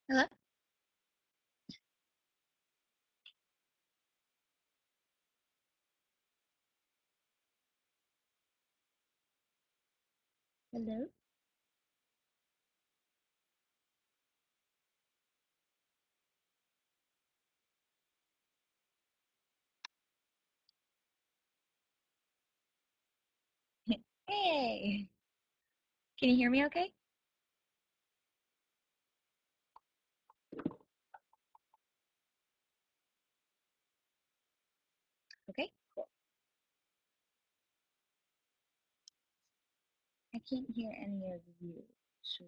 Hello? Hello? Hey! Can you hear me okay? Okay, cool. I can't hear any of you, so...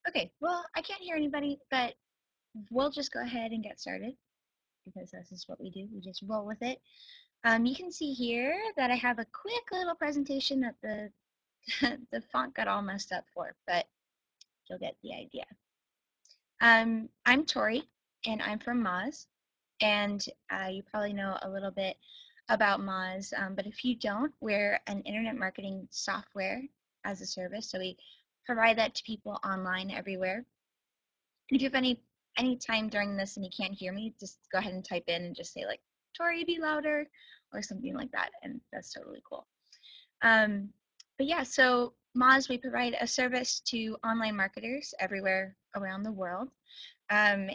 Okay, well, I can't hear anybody, but we'll just go ahead and get started because this is what we do. We just roll with it. You can see here that I have a quick little presentation that the the font got all messed up for, but you'll get the idea. I'm Tori, and I'm from Moz, and you probably know a little bit about Moz, but if you don't, we're an internet marketing software as a service, so we provide that to people online everywhere. And if you have any time during this and you can't hear me, just go ahead and type in and just say like, Tori, be louder, or something like that, and that's totally cool. But yeah, so Moz, we provide a service to online marketers everywhere around the world. And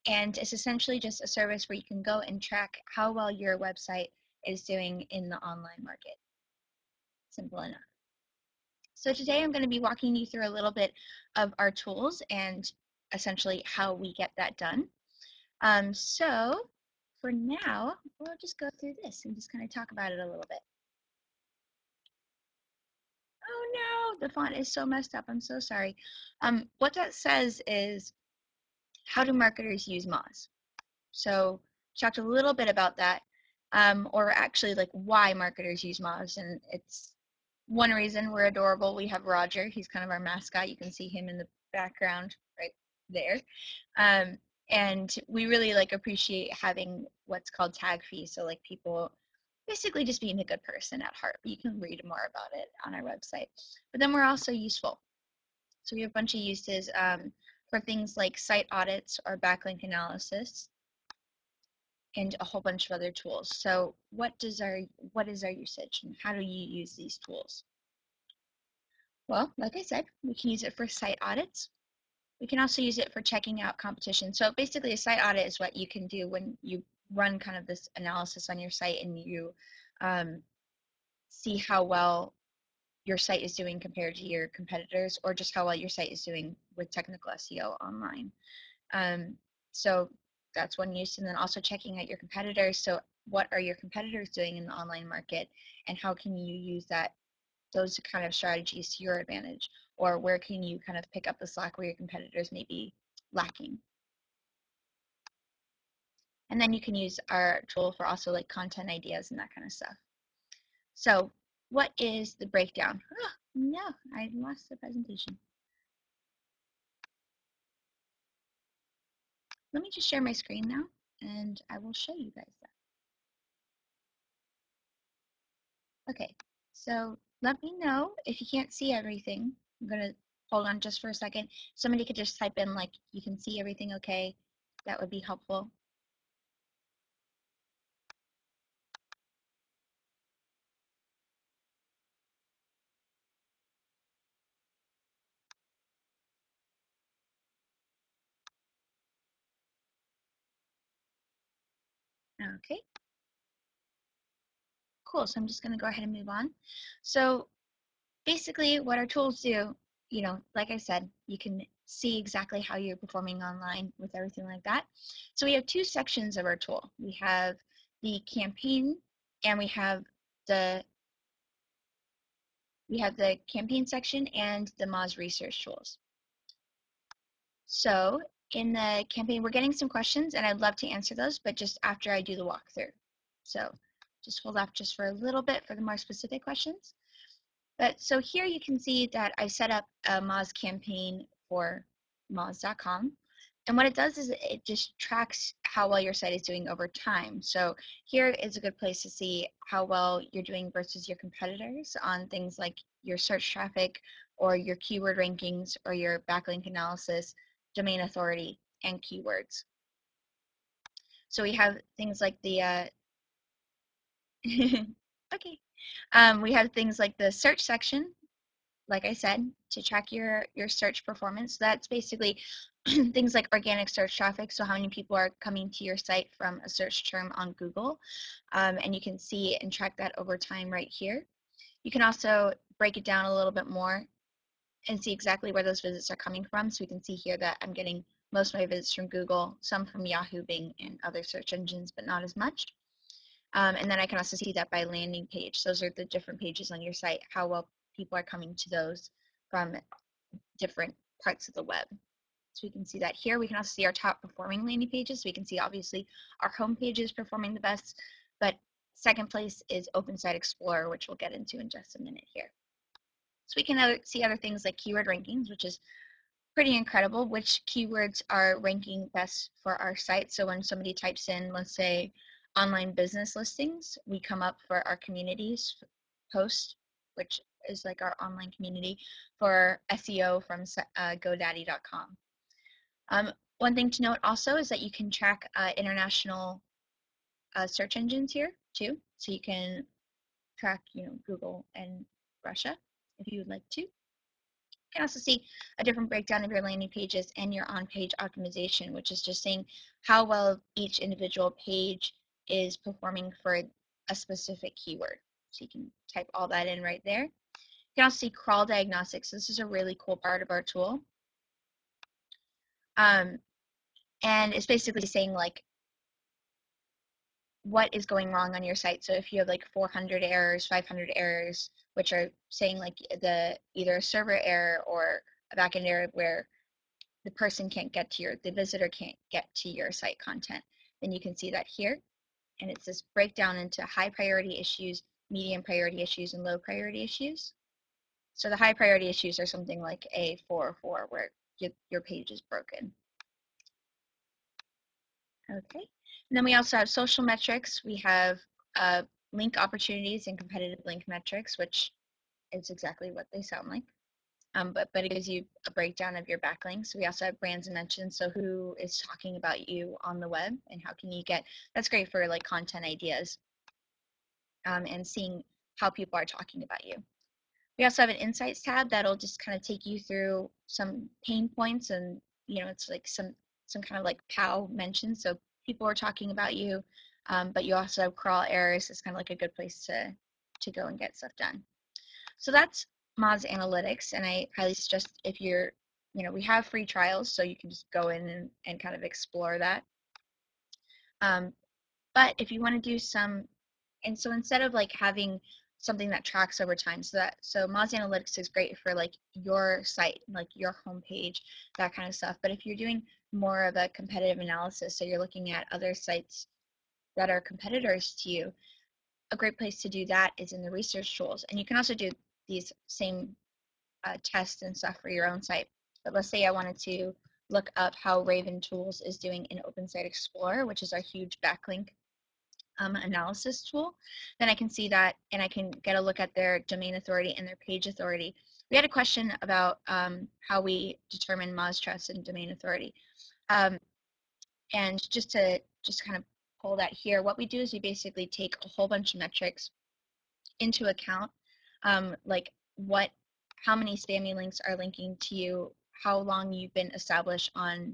it's essentially just a service where you can go and track how well your website is doing in the online market. Simple enough. So today I'm going to be walking you through a little bit of our tools and essentially how we get that done. So for now, we'll just go through this and just kind of talk about it a little bit. Oh no, the font is so messed up. I'm so sorry. What that says is, how do marketers use Moz? So talked a little bit about that, or actually like why marketers use Moz, and it's one reason we're adorable. We have Roger. He's kind of our mascot. You can see him in the background right there. And we really like appreciate having what's called tag fees. So like people basically just being a good person at heart. You can read more about it on our website. But then we're also useful. So we have a bunch of uses for things like site audits or backlink analysis and a whole bunch of other tools. So what is our usage and how do you use these tools? Well, like I said, we can use it for site audits. We can also use it for checking out competition. So basically a site audit is what you can do when you run kind of this analysis on your site and you see how well your site is doing compared to your competitors, or just how well your site is doing with technical SEO online. So that's one use, and then also checking out your competitors. So what are your competitors doing in the online market, and how can you use those kind of strategies to your advantage, or where can you kind of pick up the slack where your competitors may be lacking. And then you can use our tool for also like content ideas and that kind of stuff. So what is the breakdown? Oh, no, I lost the presentation. Let me just share my screen now, and I will show you guys that. Okay, so let me know if you can't see everything. I'm going to hold on just for a second. Somebody could just type in like, you can see everything okay. That would be helpful. Okay, cool. So I'm just going to go ahead and move on. So basically what our tools do, you know, like I said, you can see exactly how you're performing online with everything like that. So we have two sections of our tool. We have the campaign and we have the campaign section and the Moz Research Tools. So in the campaign, we're getting some questions, and I'd love to answer those, but just after I do the walkthrough. So just hold off just for a little bit for the more specific questions. But so here you can see that I set up a Moz campaign for Moz.com. And what it does is it just tracks how well your site is doing over time. So here is a good place to see how well you're doing versus your competitors on things like your search traffic or your keyword rankings or your backlink analysis, domain authority, and keywords. So we have things like the, okay, we have things like the search section, like I said, to track your search performance. That's basically things like organic search traffic, so how many people are coming to your site from a search term on Google, and you can see and track that over time right here. You can also break it down a little bit more and see exactly where those visits are coming from. So we can see here that I'm getting most of my visits from Google, some from Yahoo, Bing, and other search engines, but not as much. And then I can also see that by landing page. Those are the different pages on your site, how well people are coming to those from different parts of the web. So we can see that here. We can also see our top performing landing pages. So we can see obviously our home page is performing the best, but second place is Open Site Explorer, which we'll get into in just a minute here. So we can see other things like keyword rankings, which is pretty incredible, which keywords are ranking best for our site. So when somebody types in, let's say, online business listings, we come up for our communities post, which is like our online community for SEO from GoDaddy.com. One thing to note also is that you can track international search engines here too. So you can track, Google and Russia if you would like to. You can also see a different breakdown of your landing pages and your on-page optimization, which is just saying how well each individual page is performing for a specific keyword. So you can type all that in right there. You can also see crawl diagnostics. This is a really cool part of our tool. And it's basically saying like what is going wrong on your site. So if you have like 400 errors, 500 errors, which are saying like either a server error or a backend error where the person can't get to the visitor can't get to your site content, then you can see that here. And it's this breakdown into high priority issues, medium priority issues, and low priority issues. So the high priority issues are something like A404 where your page is broken. Okay. And then we also have social metrics. We have link opportunities and competitive link metrics, which is exactly what they sound like. But it gives you a breakdown of your backlinks. We also have brands and mentions, so who is talking about you on the web and how can you get, that's great for like content ideas and seeing how people are talking about you. We also have an insights tab that'll just kind of take you through some pain points and, it's like some kind of like POW mentions. So people are talking about you, but you also have crawl errors. It's kind of like a good place to go and get stuff done. So that's Moz Analytics, and I highly suggest if you're, we have free trials, so you can just go in and kind of explore that. But if you want to do some, and so instead of like having something that tracks over time, so Moz Analytics is great for like your site, like your homepage, that kind of stuff. But if you're doing more of a competitive analysis, so you're looking at other sites that are competitors to you, a great place to do that is in the research tools. And you can also do these same tests and stuff for your own site. But let's say I wanted to look up how Raven Tools is doing in Open Site Explorer, which is our huge backlink analysis tool. Then I can see that and I can get a look at their domain authority and their page authority. We had a question about how we determine Moz trust and domain authority. And just to kind of pull that here, what we do is we basically take a whole bunch of metrics into account, like how many spammy links are linking to you, how long you've been established on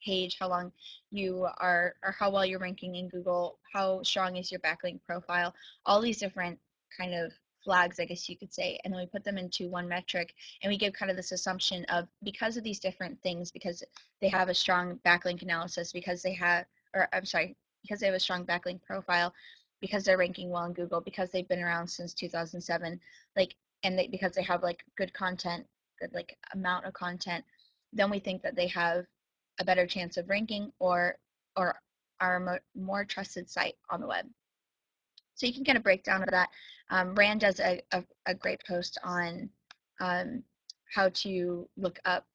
page, how long you are, or how well you're ranking in Google, how strong is your backlink profile, all these different kind of flags, I guess you could say, and then we put them into one metric, and we give kind of this assumption of, because of these different things, because they have a strong backlink analysis, because they have, because they have a strong backlink profile, because they're ranking well in Google, because they've been around since 2007, like, and because they have like good content, good like amount of content, then we think that they have a better chance of ranking or are a more trusted site on the web. So you can get a breakdown of that. Rand does a great post on how to look up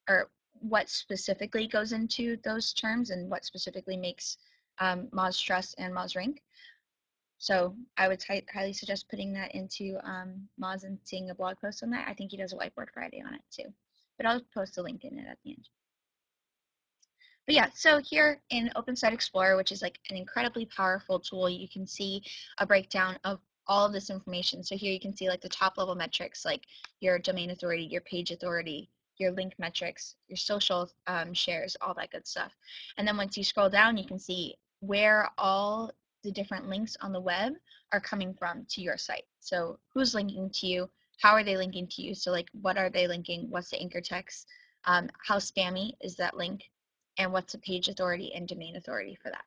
or what specifically goes into those terms and what specifically makes Moz trust and Moz rank. So I would highly suggest putting that into Moz and seeing a blog post on that. I think he does a Whiteboard Friday on it too. But I'll post a link in it at the end. But yeah, so here in Open Site Explorer, which is like an incredibly powerful tool, you can see a breakdown of all of this information. So here you can see like the top level metrics, like your domain authority, your page authority, your link metrics, your social shares, all that good stuff. And then once you scroll down, you can see where all the different links on the web are coming from to your site. So who's linking to you? How are they linking to you? So like what are they linking? What's the anchor text? How spammy is that link? And what's the page authority and domain authority for that.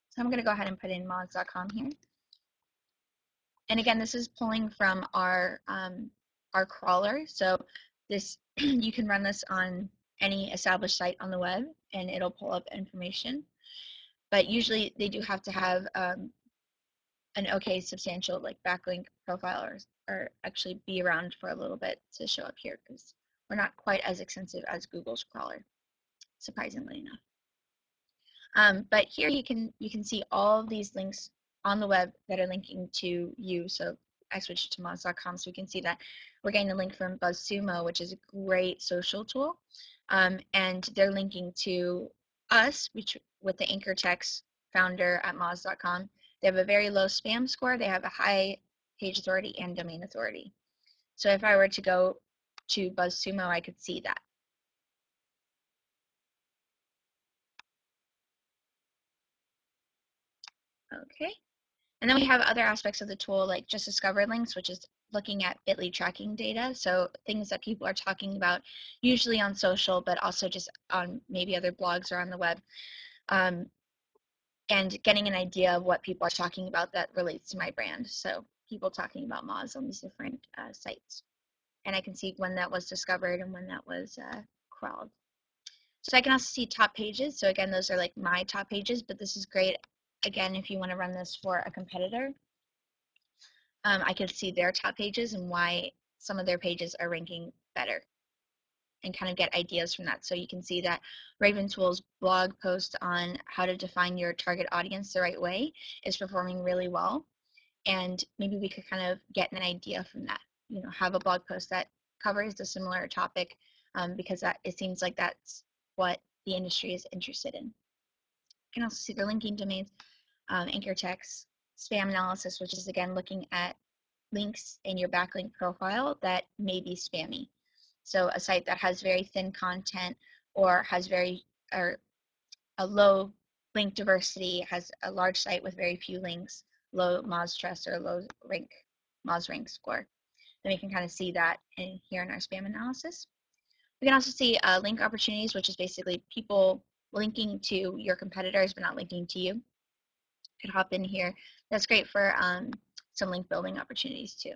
So I'm going to go ahead and put in moz.com here. And again, this is pulling from our crawler. So this you can run this on any established site on the web, and it'll pull up information. But usually they do have to have an okay substantial like backlink profile or actually be around for a little bit to show up here because we're not quite as extensive as Google's crawler, surprisingly enough. But here you can see all of these links on the web that are linking to you. So I switched to moz.com so we can see that we're getting a link from BuzzSumo, which is a great social tool. And they're linking to us, which with the anchor text founder at moz.com. They have a very low spam score. They have a high page authority and domain authority. So if I were to go to BuzzSumo, I could see that. Okay. And then we have other aspects of the tool like just discover links, which is looking at bit.ly tracking data. So things that people are talking about, usually on social, but also just on maybe other blogs or on the web. And getting an idea of what people are talking about that relates to my brand. So people talking about Moz on these different sites. And I can see when that was discovered and when that was crawled. So I can also see top pages. So again, those are like my top pages, but this is great, again, if you want to run this for a competitor. I can see their top pages and why some of their pages are ranking better and kind of get ideas from that. So you can see that Raventool's blog post on how to define your target audience the right way is performing really well. And maybe we could kind of get an idea from that, you know, have a blog post that covers a similar topic because it seems like that's what the industry is interested in. You can also see the linking domains, anchor text, spam analysis, which is again looking at links in your backlink profile that may be spammy. So a site that has very thin content or has a low link diversity, has a large site with very few links, low Moz trust or low Moz rank score. Then we can kind of see that here in our spam analysis. We can also see link opportunities, which is basically people linking to your competitors but not linking to you. You could hop in here. That's great for some link building opportunities too.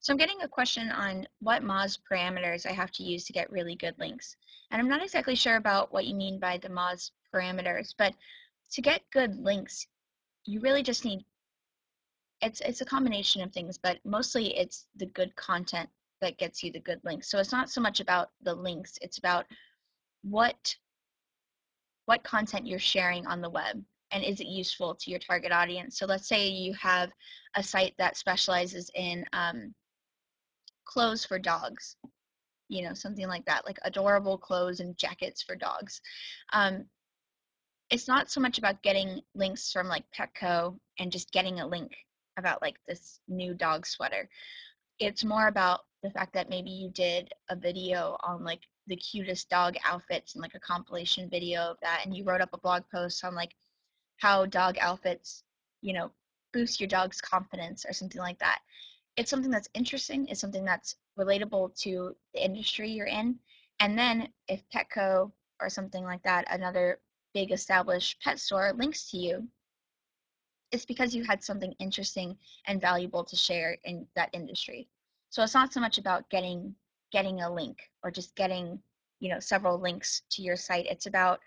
So I'm getting a question on what Moz parameters I have to use to get really good links. And I'm not exactly sure about what you mean by the Moz parameters, but to get good links, you really just need, it's a combination of things, but mostly it's the good content that gets you the good links. So it's not so much about the links, it's about what content you're sharing on the web and is it useful to your target audience. So let's say you have a site that specializes in clothes for dogs, you know, something like that, like adorable clothes and jackets for dogs. It's not so much about getting links from like Petco and just getting a link about like this new dog sweater. It's more about the fact that maybe you did a video on like the cutest dog outfits and like a compilation video of that, and you wrote up a blog post on like how dog outfits, you know, boost your dog's confidence or something like that. It's something that's interesting, it's something that's relatable to the industry you're in. And then if Petco or something like that, another big established pet store links to you, it's because you had something interesting and valuable to share in that industry. So it's not so much about getting a link or just getting, several links to your site. It's about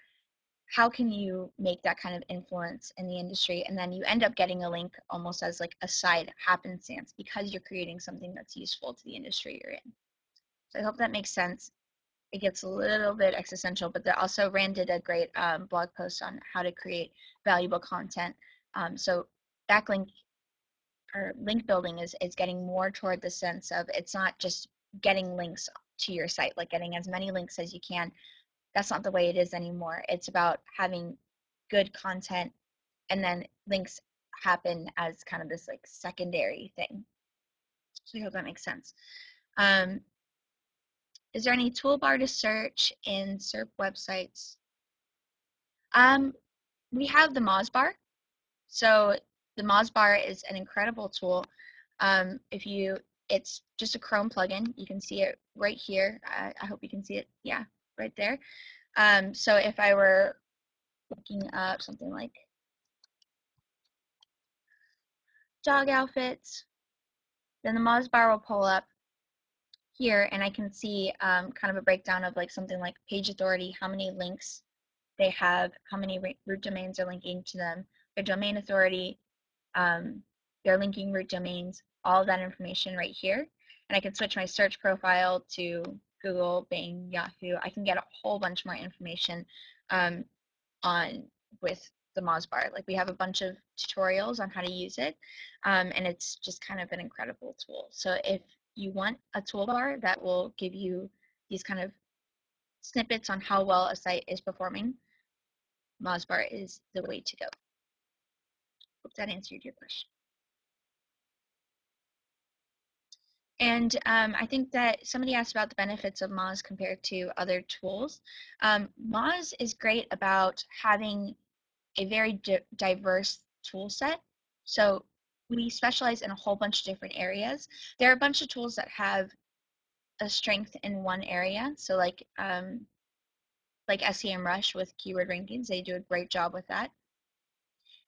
how can you make that kind of influence in the industry, and then you end up getting a link almost as like a side happenstance because you're creating something that's useful to the industry you're in. So I hope that makes sense. It gets a little bit existential, but also Rand did a great blog post on how to create valuable content. So backlink or link building is getting more toward the sense of it's not just getting links to your site, like getting as many links as you can. That's not the way it is anymore. It's about having good content, and then links happen as kind of this like secondary thing. So I hope that makes sense. Is there any toolbar to search in SERP websites? We have the Moz Bar. So the Moz Bar is an incredible tool. It's just a Chrome plugin. You can see it right here. I hope you can see it. Yeah, right there. So if I were looking up something like dog outfits, then the Moz Bar will pull up here, and I can see kind of a breakdown of like something like page authority, how many links they have, how many root domains are linking to them, their domain authority, their linking root domains, all of that information right here. And I can switch my search profile to Google, Bing, Yahoo. I can get a whole bunch more information on with the Moz Bar. Like we have a bunch of tutorials on how to use it, and it's just kind of an incredible tool. So if you want a toolbar that will give you these kind of snippets on how well a site is performing, Moz Bar is the way to go. Hope that answered your question. And I think that somebody asked about the benefits of Moz compared to other tools. Moz is great about having a very diverse tool set. So we specialize in a whole bunch of different areas. There are a bunch of tools that have a strength in one area. So like SEMrush with keyword rankings, they do a great job with that.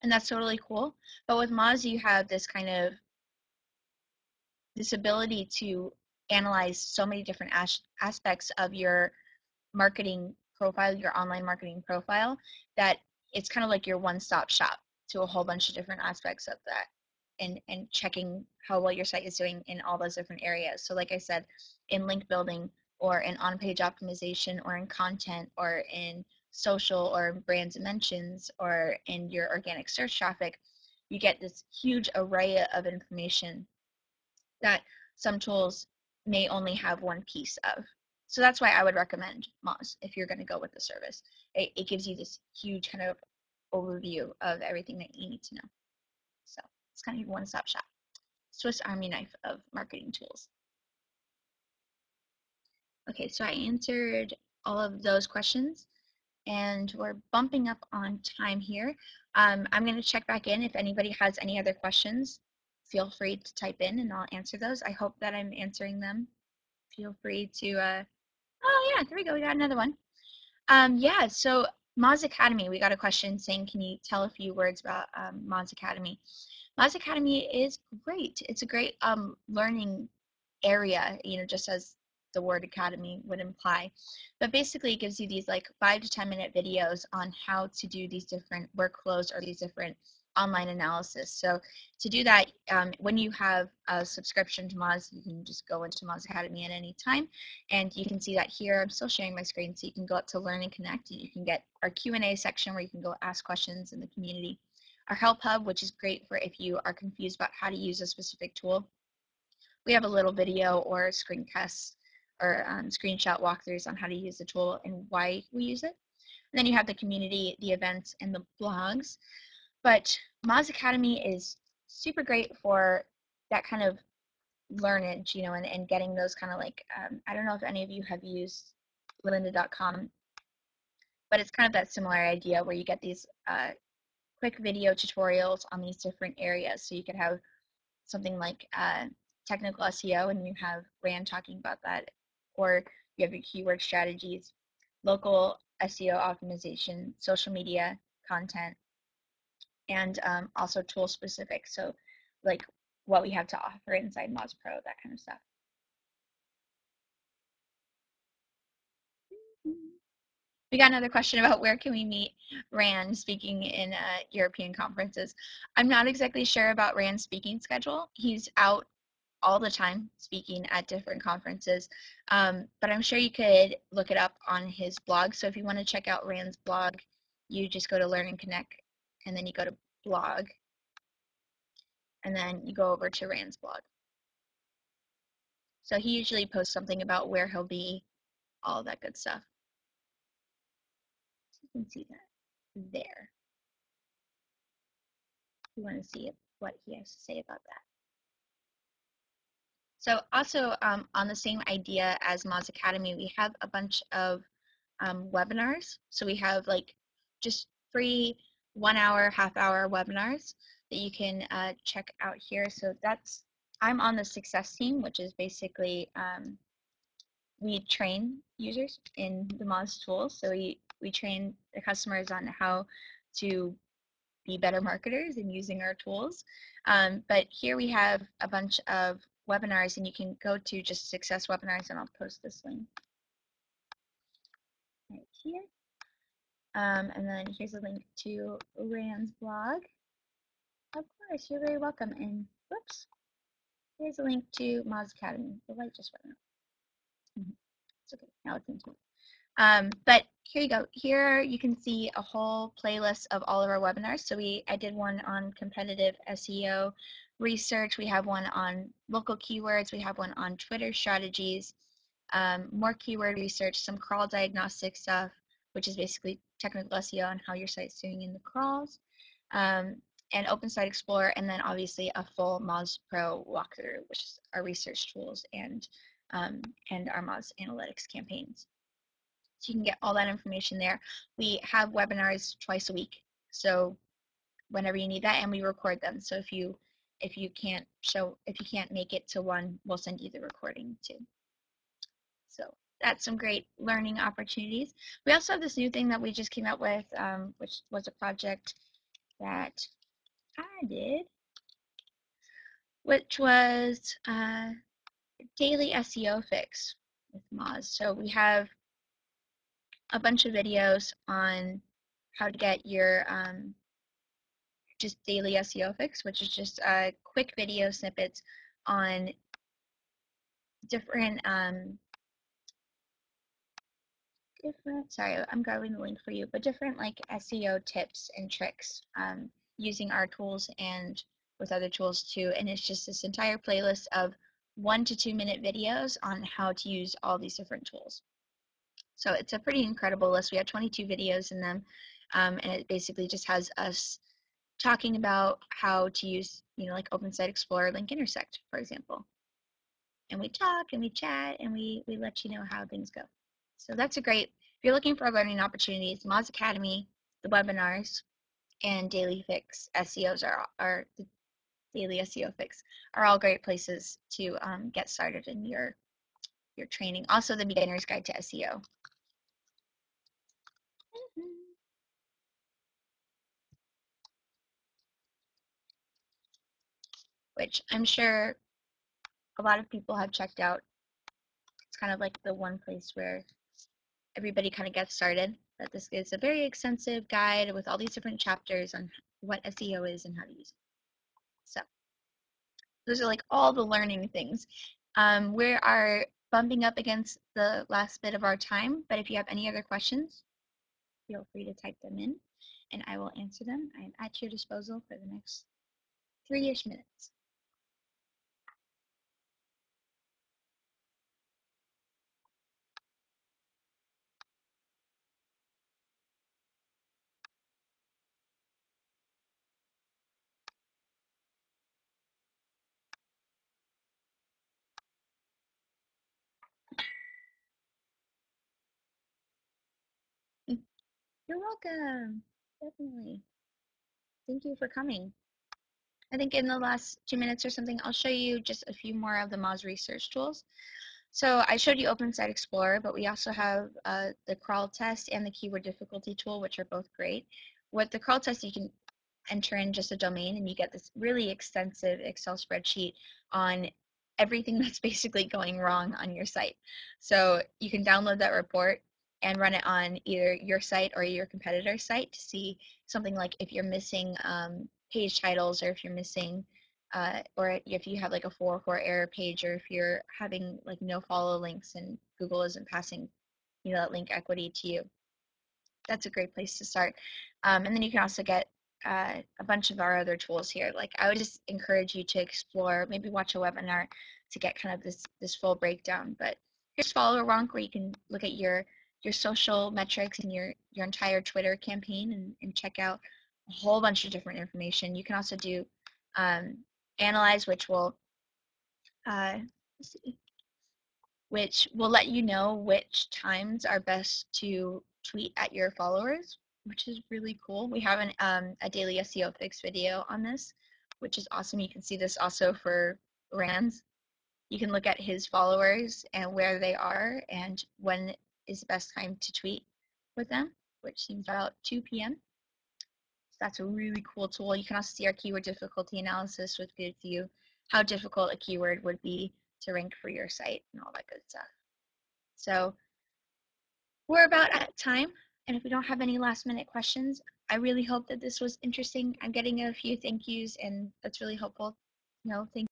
And that's totally cool. But with Moz, you have this kind of this ability to analyze so many different aspects of your marketing profile, your online marketing profile, that it's kind of like your one-stop shop to a whole bunch of different aspects of that, and checking how well your site is doing in all those different areas. So like I said, in link building or in on-page optimization or in content or in social or brand dimensions or in your organic search traffic, you get this huge array of information that some tools may only have one piece of. So that's why I would recommend Moz if you're going to go with the service. It gives you this huge kind of overview of everything that you need to know. So it's kind of your one-stop shop. Swiss Army knife of marketing tools. Okay, so I answered all of those questions, and we're bumping up on time here. I'm going to check back in. If anybody has any other questions, feel free to type in and I'll answer those. I hope that I'm answering them. Feel free to, oh yeah, there we go, we got another one. Yeah, so Moz Academy, we got a question saying, can you tell a few words about Moz Academy? Moz Academy is great. It's a great learning area, just as the word academy would imply. But basically it gives you these like 5 to 10 minute videos on how to do these different workflows or these different online analysis. So to do that, when you have a subscription to Moz, you can just go into Moz Academy at any time, and you can see that here. I'm still sharing my screen, so you can go up to Learn and Connect, and you can get our Q&A section where you can go ask questions in the community. Our Help Hub, which is great for if you are confused about how to use a specific tool. We have a little video or screencasts or screenshot walkthroughs on how to use the tool and why we use it. And then you have the community, the events, and the blogs. But Moz Academy is super great for that kind of learnage, and getting those kind of like, I don't know if any of you have used lynda.com, but it's kind of that similar idea where you get these quick video tutorials on these different areas. So you could have something like technical SEO, and you have Rand talking about that, or you have your keyword strategies, local SEO optimization, social media content, and also tool specific. So like what we have to offer inside Moz Pro, that kind of stuff. We got another question about where can we meet Rand speaking in European conferences. I'm not exactly sure about Rand's speaking schedule. He's out all the time speaking at different conferences, but I'm sure you could look it up on his blog. So if you want to check out Rand's blog, you just go to Learn and Connect, and then you go to blog, and then you go over to Rand's blog. So he usually posts something about where he'll be, all that good stuff. So you can see that there. If you want to see what he has to say about that. So also on the same idea as Moz Academy, we have a bunch of webinars. So we have like just free 1 hour, half-hour webinars that you can check out here. So I'm on the success team, which is basically we train users in the Moz tools. So we train the customers on how to be better marketers in using our tools. But here we have a bunch of webinars, and you can go to just success webinars, and I'll post this link right here. And then here's a link to Rand's blog. Of course, you're very welcome. And whoops, here's a link to Moz Academy. The light just went out. It's okay, now it's into it. But here you go. Here you can see a whole playlist of all of our webinars. So I did one on competitive SEO research. We have one on local keywords. We have one on Twitter strategies, more keyword research, some crawl diagnostic stuff, which is basically technical SEO and how your site's doing in the crawls, and Open Site Explorer, and then obviously a full Moz Pro walkthrough, which is our research tools and our Moz analytics campaigns. So you can get all that information there. We have webinars twice a week, so whenever you need that, and we record them. So if you can't make it to one, we'll send you the recording too. So that's some great learning opportunities. We also have this new thing that we just came out with, which was a project that I did, which was daily SEO fix with Moz. So we have a bunch of videos on how to get your just daily SEO fix, which is just quick video snippets on different sorry, I'm grabbing the link for you, but different like SEO tips and tricks using our tools and with other tools too. And it's just this entire playlist of 1 to 2 minute videos on how to use all these different tools. So it's a pretty incredible list. We have 22 videos in them, and it basically just has us talking about how to use, like Open Site Explorer, Link Intersect, for example. And we talk and we chat and we let you know how things go. So that's a great, if you're looking for learning opportunities, Moz Academy, the webinars, and Daily Fix SEOs are the Daily SEO Fix are all great places to get started in your training. Also, the Beginner's Guide to SEO. Which I'm sure a lot of people have checked out. It's kind of like the one place where everybody kind of gets started. That this is a very extensive guide with all these different chapters on what SEO is and how to use it. So those are like all the learning things. We are bumping up against the last bit of our time, but if you have any other questions, feel free to type them in and I will answer them. I am at your disposal for the next 3-ish minutes. You're welcome. Definitely. Thank you for coming. I think in the last 2 minutes or something, I'll show you just a few more of the Moz Research Tools. So I showed you Open Site Explorer, but we also have the crawl test and the keyword difficulty tool, which are both great. With the crawl test, you can enter in just a domain and you get this really extensive Excel spreadsheet on everything that's basically going wrong on your site. So you can download that report and run it on either your site or your competitor's site to see something like if you're missing page titles, or if you're missing or if you have like a 404 error page, or if you're having like no follow links and Google isn't passing that link equity to you. That's a great place to start. And then you can also get a bunch of our other tools here. Like, I would just encourage you to explore, maybe watch a webinar to get kind of this full breakdown. But here's Follow Wonk, where you can look at your social metrics and your entire Twitter campaign and check out a whole bunch of different information. You can also do Analyze, which will let's see, which will let you know which times are best to tweet at your followers, which is really cool. We have a daily SEO Fix video on this, which is awesome. You can see this also for Rand's. You can look at his followers and where they are and when is the best time to tweet with them, which seems about 2 p.m. So that's a really cool tool. You can also see our keyword difficulty analysis, which gives you how difficult a keyword would be to rank for your site and all that good stuff. So we're about at time, and if we don't have any last minute questions, I really hope that this was interesting. I'm getting a few thank yous, and that's really helpful. Thank